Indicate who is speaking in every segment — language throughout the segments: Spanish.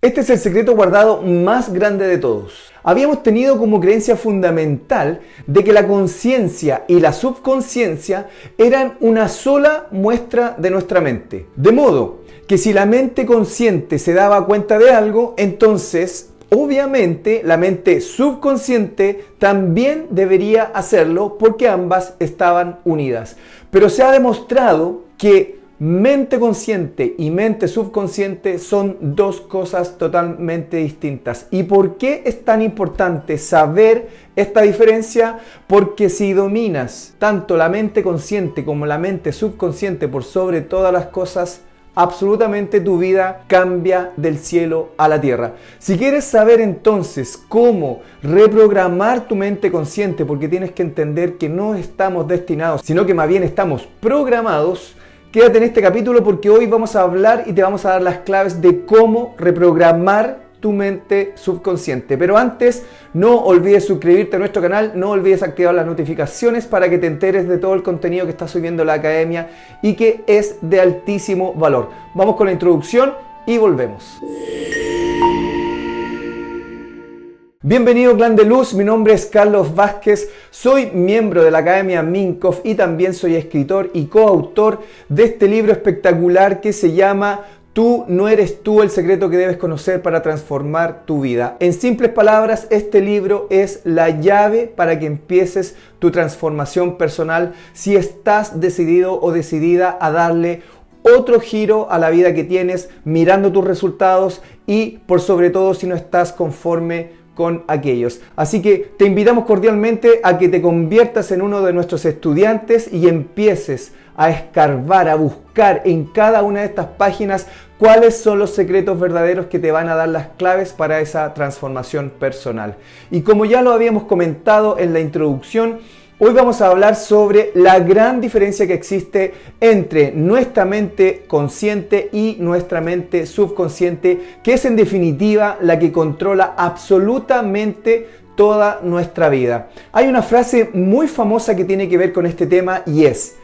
Speaker 1: Este es el secreto guardado más grande de todos. Habíamos tenido como creencia fundamental de que la conciencia y la subconsciencia eran una sola muestra de nuestra mente. De modo que si la mente consciente se daba cuenta de algo, entonces obviamente la mente subconsciente también debería hacerlo porque ambas estaban unidas. Pero se ha demostrado que mente consciente y mente subconsciente son dos cosas totalmente distintas. ¿Y por qué es tan importante saber esta diferencia? Porque si dominas tanto la mente consciente como la mente subconsciente por sobre todas las cosas, absolutamente tu vida cambia del cielo a la tierra. Si quieres saber entonces cómo reprogramar tu mente consciente, porque tienes que entender que no estamos destinados, sino que más bien estamos programados, quédate en este capítulo porque hoy vamos a hablar y te vamos a dar las claves de cómo reprogramar tu mente subconsciente. Pero antes, no olvides suscribirte a nuestro canal, no olvides activar las notificaciones para que te enteres de todo el contenido que está subiendo la academia y que es de altísimo valor. Vamos con la introducción y volvemos. Bienvenido Clan de Luz, mi nombre es Carlos Vázquez, soy miembro de la Academia Minkoff y también soy escritor y coautor de este libro espectacular que se llama Tú no eres tú, el secreto que debes conocer para transformar tu vida. En simples palabras, este libro es la llave para que empieces tu transformación personal si estás decidido o decidida a darle otro giro a la vida que tienes, mirando tus resultados y por sobre todo si no estás conforme con aquellos. Así que te invitamos cordialmente a que te conviertas en uno de nuestros estudiantes y empieces a escarbar, a buscar en cada una de estas páginas cuáles son los secretos verdaderos que te van a dar las claves para esa transformación personal. Y como ya lo habíamos comentado en la introducción, hoy vamos a hablar sobre la gran diferencia que existe entre nuestra mente consciente y nuestra mente subconsciente, que es en definitiva la que controla absolutamente toda nuestra vida. Hay una frase muy famosa que tiene que ver con este tema y es: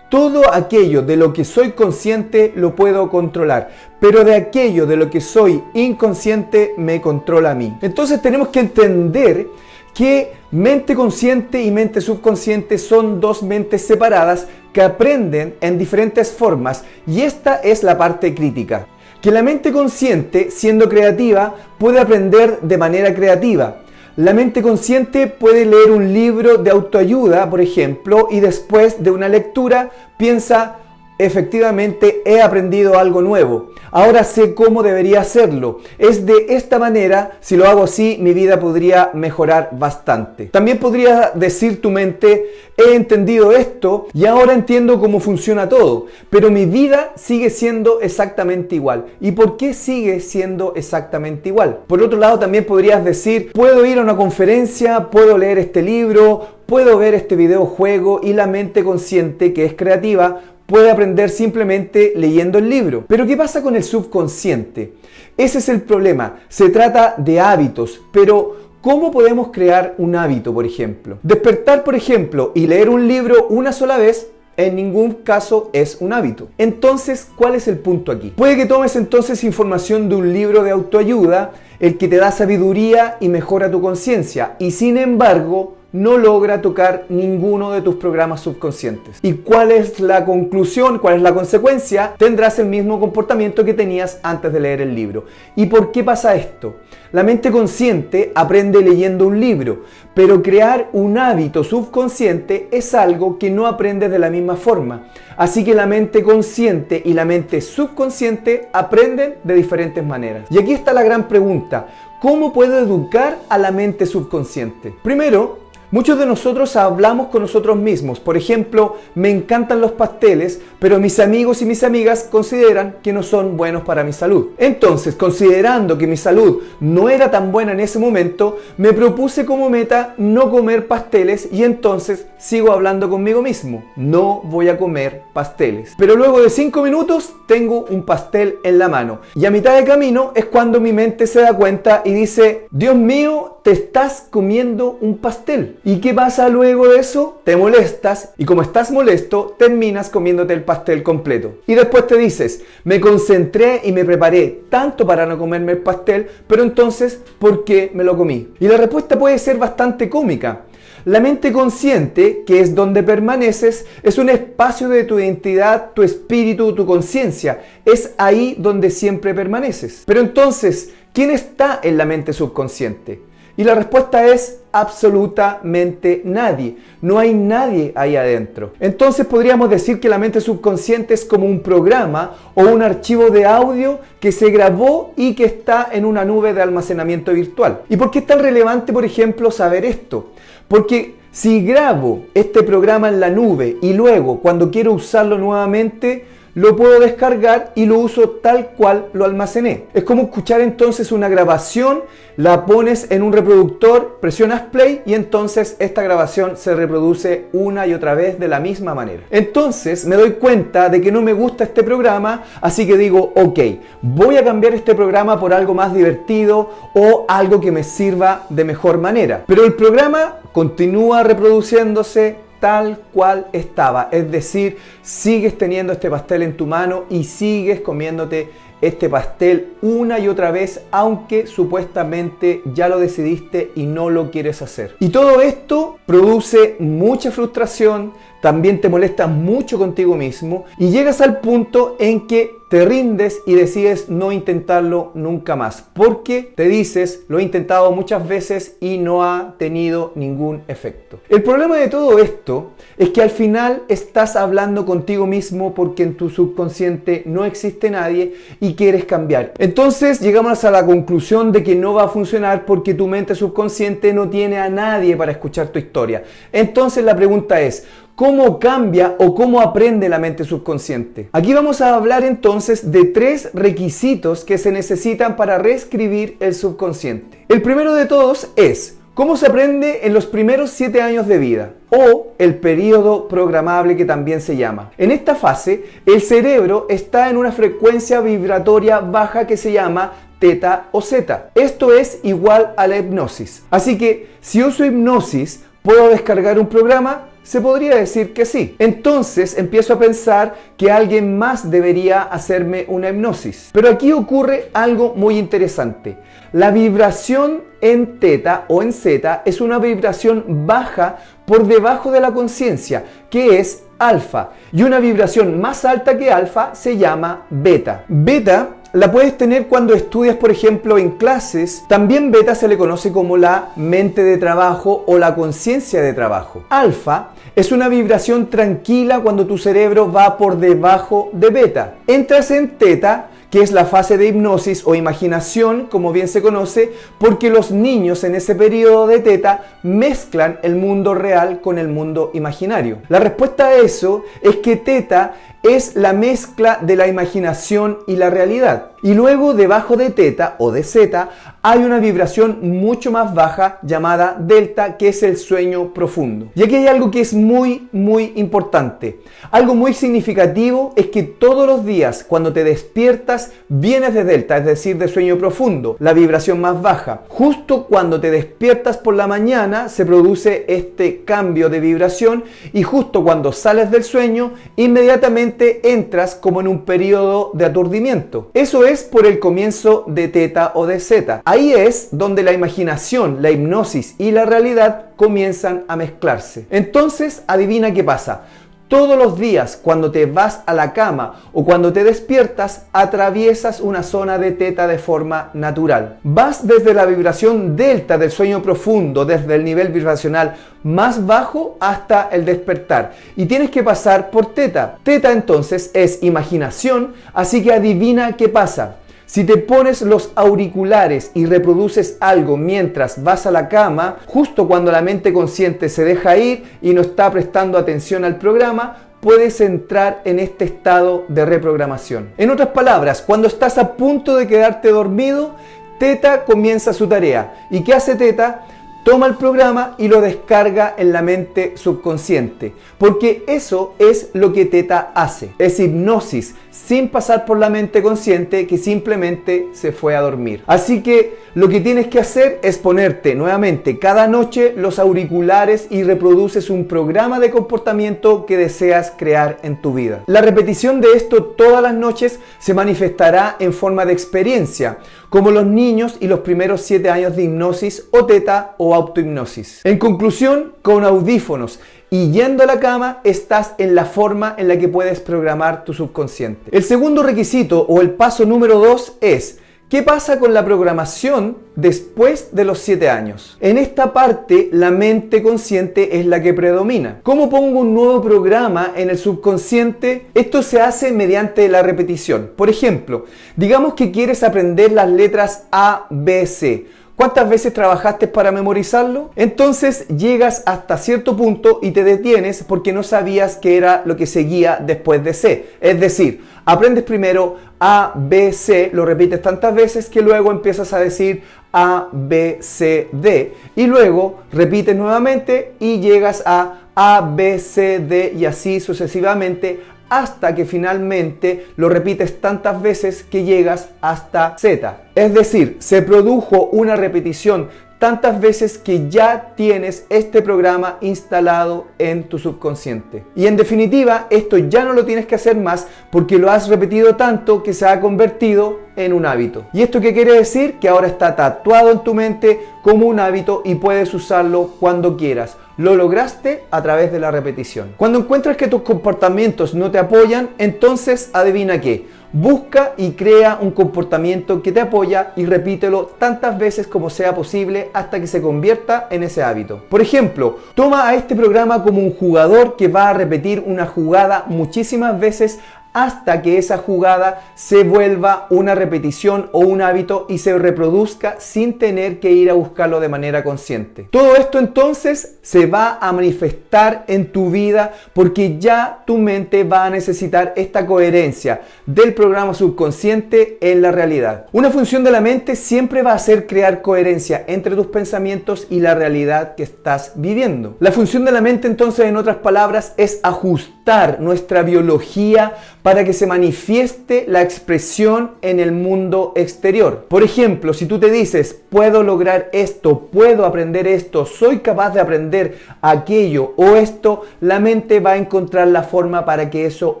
Speaker 1: todo aquello de lo que soy consciente lo puedo controlar, pero de aquello de lo que soy inconsciente me controla a mí. Entonces tenemos que entender que mente consciente y mente subconsciente son dos mentes separadas que aprenden en diferentes formas, y esta es la parte crítica. Que la mente consciente, siendo creativa, puede aprender de manera creativa. La mente consciente puede leer un libro de autoayuda, por ejemplo, y después de una lectura piensa: efectivamente he aprendido algo nuevo, ahora sé cómo debería hacerlo. Es de esta manera, si lo hago así, mi vida podría mejorar bastante. También podría decir tu mente: he entendido esto y ahora entiendo cómo funciona todo, pero mi vida sigue siendo exactamente igual. ¿Y por qué sigue siendo exactamente igual? Por otro lado, también podrías decir: puedo ir a una conferencia, puedo leer este libro, puedo ver este videojuego, y la mente consciente, que es creativa, puede aprender simplemente leyendo el libro. Pero ¿qué pasa con el subconsciente? Ese es el problema. Se trata de hábitos, pero ¿cómo podemos crear un hábito, por ejemplo? Despertar, por ejemplo, y leer un libro una sola vez en ningún caso es un hábito. Entonces, ¿cuál es el punto aquí? Puede que tomes entonces información de un libro de autoayuda, el que te da sabiduría y mejora tu conciencia, y sin embargo no logra tocar ninguno de tus programas subconscientes. ¿Y cuál es la conclusión? ¿Cuál es la consecuencia? Tendrás el mismo comportamiento que tenías antes de leer el libro. ¿Y por qué pasa esto? La mente consciente aprende leyendo un libro, pero crear un hábito subconsciente es algo que no aprende de la misma forma. Así que la mente consciente y la mente subconsciente aprenden de diferentes maneras. Y aquí está la gran pregunta: ¿cómo puedo educar a la mente subconsciente? Primero, muchos de nosotros hablamos con nosotros mismos. Por ejemplo, me encantan los pasteles, pero mis amigos y mis amigas consideran que no son buenos para mi salud. Entonces, considerando que mi salud no era tan buena en ese momento, me propuse como meta no comer pasteles, y entonces sigo hablando conmigo mismo: no voy a comer pasteles. Pero luego de 5 minutos tengo un pastel en la mano, y a mitad de camino es cuando mi mente se da cuenta y dice: Dios mío, te estás comiendo un pastel. ¿Y qué pasa luego de eso? Te molestas y como estás molesto, terminas comiéndote el pastel completo. Y después te dices, me concentré y me preparé tanto para no comerme el pastel, pero entonces, ¿por qué me lo comí? Y la respuesta puede ser bastante cómica. La mente consciente, que es donde permaneces, es un espacio de tu identidad, tu espíritu, tu conciencia. Es ahí donde siempre permaneces. Pero entonces, ¿quién está en la mente subconsciente? Y la respuesta es absolutamente nadie. No hay nadie ahí adentro. Entonces podríamos decir que la mente subconsciente es como un programa o un archivo de audio que se grabó y que está en una nube de almacenamiento virtual. ¿Y por qué es tan relevante, por ejemplo, saber esto? Porque si grabo este programa en la nube y luego cuando quiero usarlo nuevamente, lo puedo descargar y lo uso tal cual lo almacené. Es como escuchar entonces una grabación, la pones en un reproductor, presionas play y entonces esta grabación se reproduce una y otra vez de la misma manera. Entonces me doy cuenta de que no me gusta este programa, así que digo, ok, voy a cambiar este programa por algo más divertido o algo que me sirva de mejor manera. Pero el programa continúa reproduciéndose tal cual estaba, es decir, sigues teniendo este pastel en tu mano y sigues comiéndote este pastel una y otra vez, aunque supuestamente ya lo decidiste y no lo quieres hacer. Y todo esto produce mucha frustración, también te molestas mucho contigo mismo y llegas al punto en que te rindes y decides no intentarlo nunca más, porque te dices, lo he intentado muchas veces y no ha tenido ningún efecto. El problema de todo esto es que al final estás hablando contigo mismo porque en tu subconsciente no existe nadie y quieres cambiar. Entonces llegamos a la conclusión de que no va a funcionar porque tu mente subconsciente no tiene a nadie para escuchar tu historia. Entonces la pregunta es, ¿cómo cambia o cómo aprende la mente subconsciente? Aquí vamos a hablar entonces de 3 requisitos que se necesitan para reescribir el subconsciente. El primero de todos es cómo se aprende en los primeros 7 años de vida o el periodo programable que también se llama. En esta fase, el cerebro está en una frecuencia vibratoria baja que se llama teta o zeta. Esto es igual a la hipnosis. Así que si uso hipnosis, ¿puedo descargar un programa? Se podría decir que sí. Entonces empiezo a pensar que alguien más debería hacerme una hipnosis. Pero aquí ocurre algo muy interesante. La vibración en teta o en zeta es una vibración baja por debajo de la conciencia, que es alfa. Y una vibración más alta que alfa se llama beta. Beta la puedes tener cuando estudias, por ejemplo, en clases. También beta se le conoce como la mente de trabajo o la conciencia de trabajo. Alfa es una vibración tranquila cuando tu cerebro va por debajo de beta. Entras en teta, que es la fase de hipnosis o imaginación, como bien se conoce, porque los niños en ese periodo de teta mezclan el mundo real con el mundo imaginario. La respuesta a eso es que teta es la mezcla de la imaginación y la realidad. Y luego debajo de teta o de zeta hay una vibración mucho más baja llamada delta, que es el sueño profundo. Y aquí hay algo que es muy importante. Algo muy significativo es que todos los días cuando te despiertas vienes de delta, es decir, de sueño profundo, la vibración más baja. Justo cuando te despiertas por la mañana se produce este cambio de vibración y justo cuando sales del sueño inmediatamente entras como en un periodo de aturdimiento. Eso es por el comienzo de teta o de zeta. Ahí es donde la imaginación, la hipnosis y la realidad comienzan a mezclarse. Entonces, adivina qué pasa. Todos los días, cuando te vas a la cama o cuando te despiertas, atraviesas una zona de teta de forma natural. Vas desde la vibración delta del sueño profundo, desde el nivel vibracional más bajo hasta el despertar. Y tienes que pasar por teta. Teta entonces es imaginación, así que adivina qué pasa. Si te pones los auriculares y reproduces algo mientras vas a la cama, justo cuando la mente consciente se deja ir y no está prestando atención al programa, puedes entrar en este estado de reprogramación. En otras palabras, cuando estás a punto de quedarte dormido, teta comienza su tarea. ¿Y qué hace teta? Toma el programa y lo descarga en la mente subconsciente, porque eso es lo que teta hace. Es hipnosis, sin pasar por la mente consciente que simplemente se fue a dormir. Así que lo que tienes que hacer es ponerte nuevamente cada noche los auriculares y reproduces un programa de comportamiento que deseas crear en tu vida. La repetición de esto todas las noches se manifestará en forma de experiencia, como los niños y los primeros 7 años de hipnosis o teta o autohipnosis. En conclusión, con audífonos y yendo a la cama, estás en la forma en la que puedes programar tu subconsciente. El segundo requisito o el paso número 2 es: ¿qué pasa con la programación después de los 7 años? En esta parte, la mente consciente es la que predomina. ¿Cómo pongo un nuevo programa en el subconsciente? Esto se hace mediante la repetición. Por ejemplo, digamos que quieres aprender las letras A, B, C. ¿Cuántas veces trabajaste para memorizarlo? Entonces llegas hasta cierto punto y te detienes porque no sabías qué era lo que seguía después de C. Es decir, aprendes primero A, B, C, lo repites tantas veces que luego empiezas a decir A, B, C, D. Y luego repites nuevamente y llegas A, B, C, D y así sucesivamente, hasta que finalmente lo repites tantas veces que llegas hasta Z. Es decir, se produjo una repetición tantas veces que ya tienes este programa instalado en tu subconsciente. Y en definitiva, esto ya no lo tienes que hacer más porque lo has repetido tanto que se ha convertido en un hábito. ¿Y esto qué quiere decir? Que ahora está tatuado en tu mente como un hábito y puedes usarlo cuando quieras. Lo lograste a través de la repetición. Cuando encuentras que tus comportamientos no te apoyan, entonces adivina qué. Busca y crea un comportamiento que te apoya y repítelo tantas veces como sea posible hasta que se convierta en ese hábito. Por ejemplo, toma a este programa como un jugador que va a repetir una jugada muchísimas veces hasta que esa jugada se vuelva una repetición o un hábito y se reproduzca sin tener que ir a buscarlo de manera consciente. Todo esto entonces se va a manifestar en tu vida porque ya tu mente va a necesitar esta coherencia del programa subconsciente en la realidad. Una función de la mente siempre va a ser crear coherencia entre tus pensamientos y la realidad que estás viviendo. La función de la mente entonces, en otras palabras, es ajustar nuestra biología para que se manifieste la expresión en el mundo exterior. Por ejemplo, si tú te dices, puedo lograr esto, puedo aprender esto, soy capaz de aprender aquello o esto, la mente va a encontrar la forma para que eso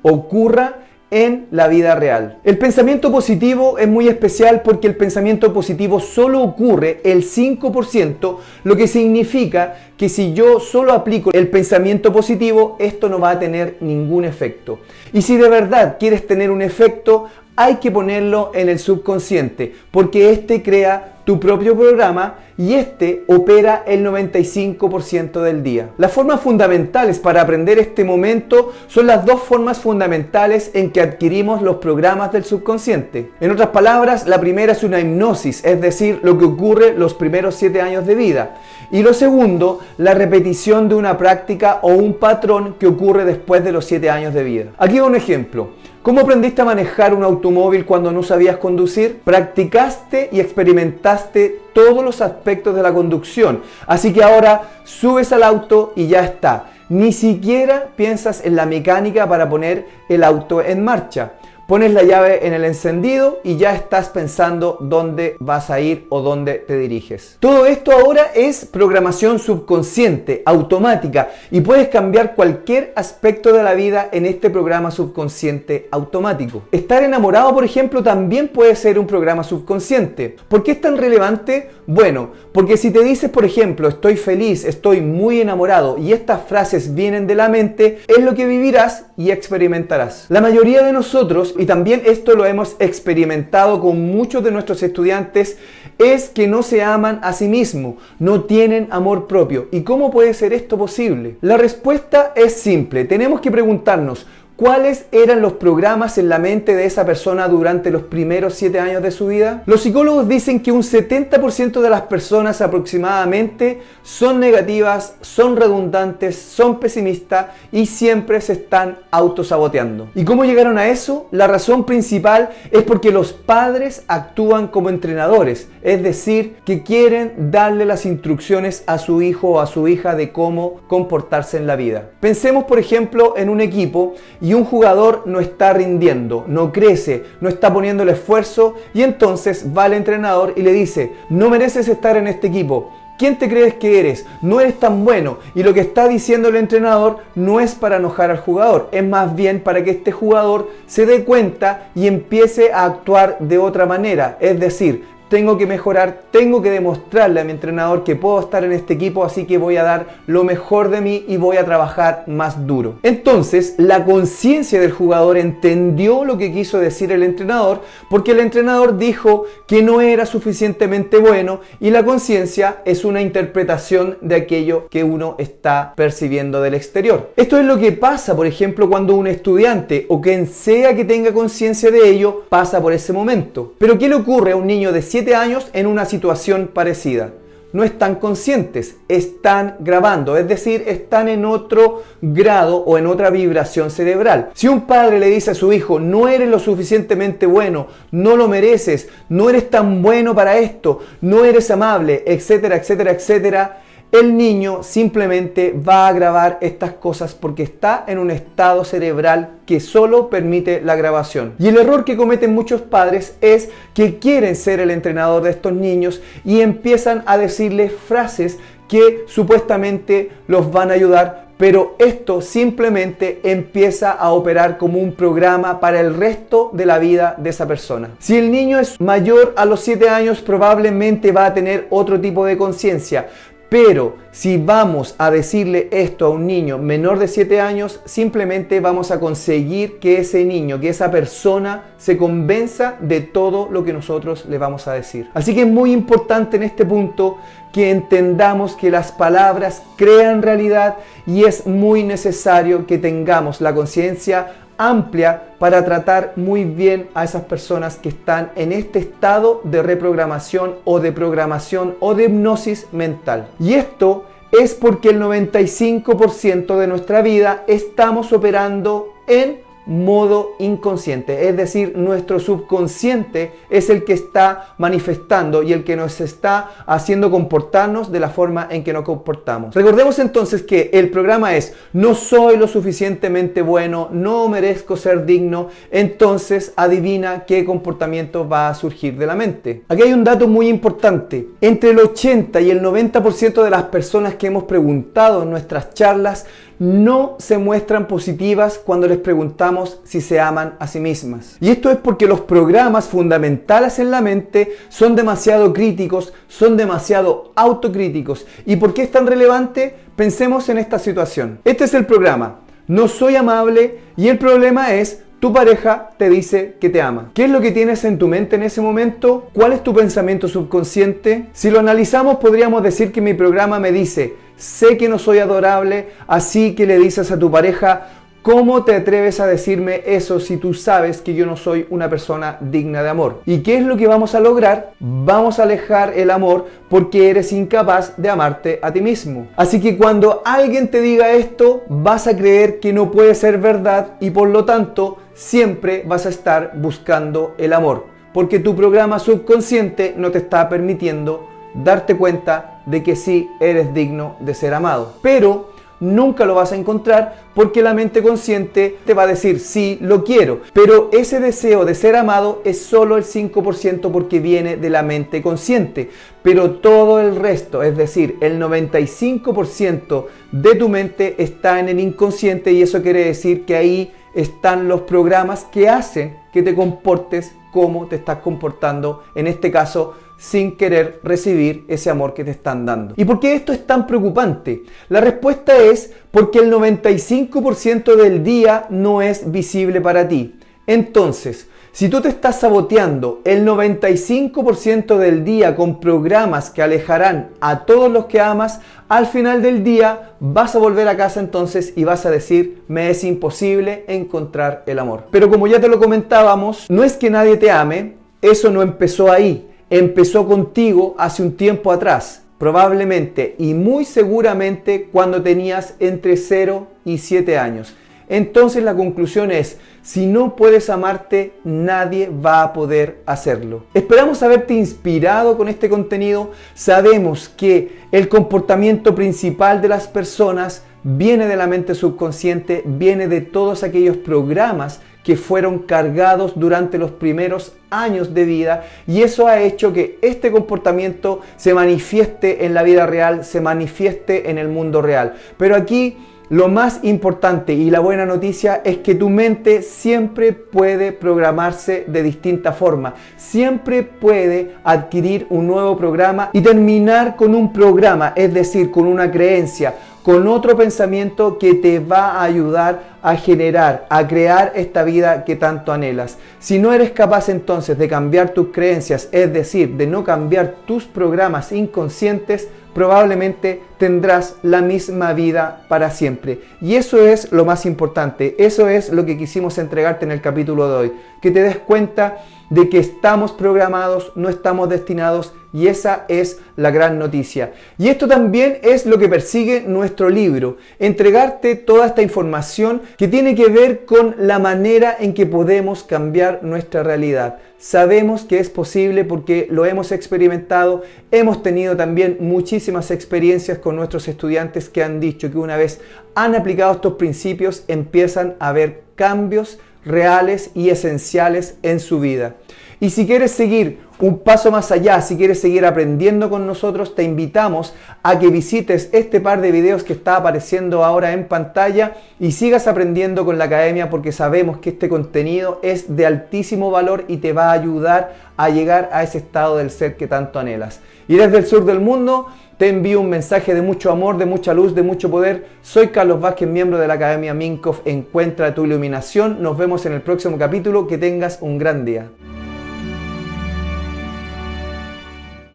Speaker 1: ocurra en la vida real. El pensamiento positivo es muy especial porque el pensamiento positivo solo ocurre el 5%, lo que significa que si yo solo aplico el pensamiento positivo, esto no va a tener ningún efecto. Y si de verdad quieres tener un efecto, hay que ponerlo en el subconsciente, porque este crea tu propio programa y este opera el 95% del día. Las formas fundamentales para aprender este momento son las dos formas fundamentales en que adquirimos los programas del subconsciente. En otras palabras, la primera es una hipnosis, es decir, lo que ocurre los primeros 7 años de vida. Y lo segundo, la repetición de una práctica o un patrón que ocurre después de los 7 años de vida. Aquí va un ejemplo. ¿Cómo aprendiste a manejar un automóvil cuando no sabías conducir? Practicaste y experimentaste todos los aspectos de la conducción. Así que ahora subes al auto y ya está. Ni siquiera piensas en la mecánica para poner el auto en marcha. Pones la llave en el encendido y ya estás pensando dónde vas a ir o dónde te diriges. Todo esto ahora es programación subconsciente, automática, y puedes cambiar cualquier aspecto de la vida en este programa subconsciente automático. Estar enamorado, por ejemplo, también puede ser un programa subconsciente. ¿Por qué es tan relevante? Bueno, porque si te dices, por ejemplo, estoy feliz, estoy muy enamorado, y estas frases vienen de la mente, es lo que vivirás y experimentarás. La mayoría de nosotros, y también esto lo hemos experimentado con muchos de nuestros estudiantes, es que no se aman a sí mismos, no tienen amor propio. ¿Y cómo puede ser esto posible? La respuesta es simple. Tenemos que preguntarnos, ¿cuáles eran los programas en la mente de esa persona durante los primeros 7 años de su vida? Los psicólogos dicen que un 70% de las personas aproximadamente son negativas, son redundantes, son pesimistas y siempre se están autosaboteando. ¿Y cómo llegaron a eso? La razón principal es porque los padres actúan como entrenadores, es decir, que quieren darle las instrucciones a su hijo o a su hija de cómo comportarse en la vida. Pensemos, por ejemplo, en un equipo y y un jugador no está rindiendo, no crece, no está poniendo el esfuerzo, y entonces va el entrenador y le dice: no mereces estar en este equipo. ¿Quién te crees que eres? No eres tan bueno. Y lo que está diciendo el entrenador no es para enojar al jugador, es más bien para que este jugador se dé cuenta y empiece a actuar de otra manera. Es decir, tengo que mejorar, tengo que demostrarle a mi entrenador que puedo estar en este equipo, así que voy a dar lo mejor de mí y voy a trabajar más duro. Entonces, la conciencia del jugador entendió lo que quiso decir el entrenador, porque el entrenador dijo que no era suficientemente bueno, y la conciencia es una interpretación de aquello que uno está percibiendo del exterior. Esto es lo que pasa, por ejemplo, cuando un estudiante o quien sea que tenga conciencia de ello pasa por ese momento. Pero ¿qué le ocurre a un niño de 7 años en una situación parecida? No están conscientes, están grabando, es decir, están en otro grado o en otra vibración cerebral. Si un padre le dice a su hijo: no eres lo suficientemente bueno, no lo mereces, no eres tan bueno para esto, no eres amable, etcétera, etcétera, etcétera, el niño simplemente va a grabar estas cosas porque está en un estado cerebral que solo permite la grabación. Y el error que cometen muchos padres es que quieren ser el entrenador de estos niños y empiezan a decirles frases que supuestamente los van a ayudar, pero esto simplemente empieza a operar como un programa para el resto de la vida de esa persona. Si el niño es mayor a los 7 años, probablemente va a tener otro tipo de conciencia. Pero si vamos a decirle esto a un niño menor de 7 años, simplemente vamos a conseguir que ese niño, que esa persona se convenza de todo lo que nosotros le vamos a decir. Así que es muy importante en este punto que entendamos que las palabras crean realidad, y es muy necesario que tengamos la conciencia amplia para tratar muy bien a esas personas que están en este estado de reprogramación o de programación o de hipnosis mental. Y esto es porque el 95% de nuestra vida estamos operando en modo inconsciente, es decir, nuestro subconsciente es el que está manifestando y el que nos está haciendo comportarnos de la forma en que nos comportamos. Recordemos entonces que el programa es: no soy lo suficientemente bueno, no merezco ser digno. Entonces adivina qué comportamiento va a surgir de la mente. Aquí hay un dato muy importante: entre el 80 y el 90% de las personas que hemos preguntado en nuestras charlas no se muestran positivas cuando les preguntamos si se aman a sí mismas. Y esto es porque los programas fundamentales en la mente son demasiado críticos, son demasiado autocríticos. ¿Y por qué es tan relevante? Pensemos en esta situación. Este es el programa: no soy amable, y el problema es: tu pareja te dice que te ama. ¿Qué es lo que tienes en tu mente en ese momento? ¿Cuál es tu pensamiento subconsciente? Si lo analizamos, podríamos decir que mi programa me dice: sé que no soy adorable, así que le dices a tu pareja: ¿cómo te atreves a decirme eso si tú sabes que yo no soy una persona digna de amor? ¿Y qué es lo que vamos a lograr? Vamos a alejar el amor porque eres incapaz de amarte a ti mismo. Así que cuando alguien te diga esto, vas a creer que no puede ser verdad, y por lo tanto siempre vas a estar buscando el amor, porque tu programa subconsciente no te está permitiendo darte cuenta de que sí eres digno de ser amado. Pero nunca lo vas a encontrar porque la mente consciente te va a decir: sí, lo quiero. Pero ese deseo de ser amado es solo el 5% porque viene de la mente consciente. Pero todo el resto, es decir, el 95% de tu mente está en el inconsciente, y eso quiere decir que ahí están los programas que hacen que te comportes como te estás comportando, en este caso sin querer recibir ese amor que te están dando. ¿Y por qué esto es tan preocupante? La respuesta es porque el 95% del día no es visible para ti. Entonces, si tú te estás saboteando el 95% del día con programas que alejarán a todos los que amas, al final del día vas a volver a casa entonces y vas a decir: me es imposible encontrar el amor. Pero como ya te lo comentábamos, no es que nadie te ame, eso no empezó ahí. Empezó contigo hace un tiempo atrás, probablemente y muy seguramente cuando tenías entre 0 y 7 años. Entonces la conclusión es: si no puedes amarte, nadie va a poder hacerlo. Esperamos haberte inspirado con este contenido. Sabemos que el comportamiento principal de las personas viene de la mente subconsciente, viene de todos aquellos programas que fueron cargados durante los primeros años de vida, y eso ha hecho que este comportamiento se manifieste en la vida real, se manifieste en el mundo real. Pero aquí lo más importante y la buena noticia es que tu mente siempre puede programarse de distinta forma, siempre puede adquirir un nuevo programa y terminar con un programa, es decir, con una creencia, con otro pensamiento que te va a ayudar a generar, a crear esta vida que tanto anhelas. Si no eres capaz entonces de cambiar tus creencias, es decir, de no cambiar tus programas inconscientes, probablemente tendrás la misma vida para siempre. Y eso es lo más importante, eso es lo que quisimos entregarte en el capítulo de hoy, que te des cuenta de que estamos programados, no estamos destinados, y esa es la gran noticia. Y esto también es lo que persigue nuestro libro, entregarte toda esta información que tiene que ver con la manera en que podemos cambiar nuestra realidad. Sabemos que es posible porque lo hemos experimentado, hemos tenido también muchísimas experiencias con nuestros estudiantes que han dicho que una vez han aplicado estos principios empiezan a ver cambios reales y esenciales en su vida. Y si quieres seguir un paso más allá, si quieres seguir aprendiendo con nosotros, te invitamos a que visites este par de videos que está apareciendo ahora en pantalla y sigas aprendiendo con la Academia, porque sabemos que este contenido es de altísimo valor y te va a ayudar a llegar a ese estado del ser que tanto anhelas. Y desde el sur del mundo te envío un mensaje de mucho amor, de mucha luz, de mucho poder. Soy Carlos Vázquez, miembro de la Academia Minkoff. Encuentra tu iluminación. Nos vemos en el próximo capítulo. Que tengas un gran día.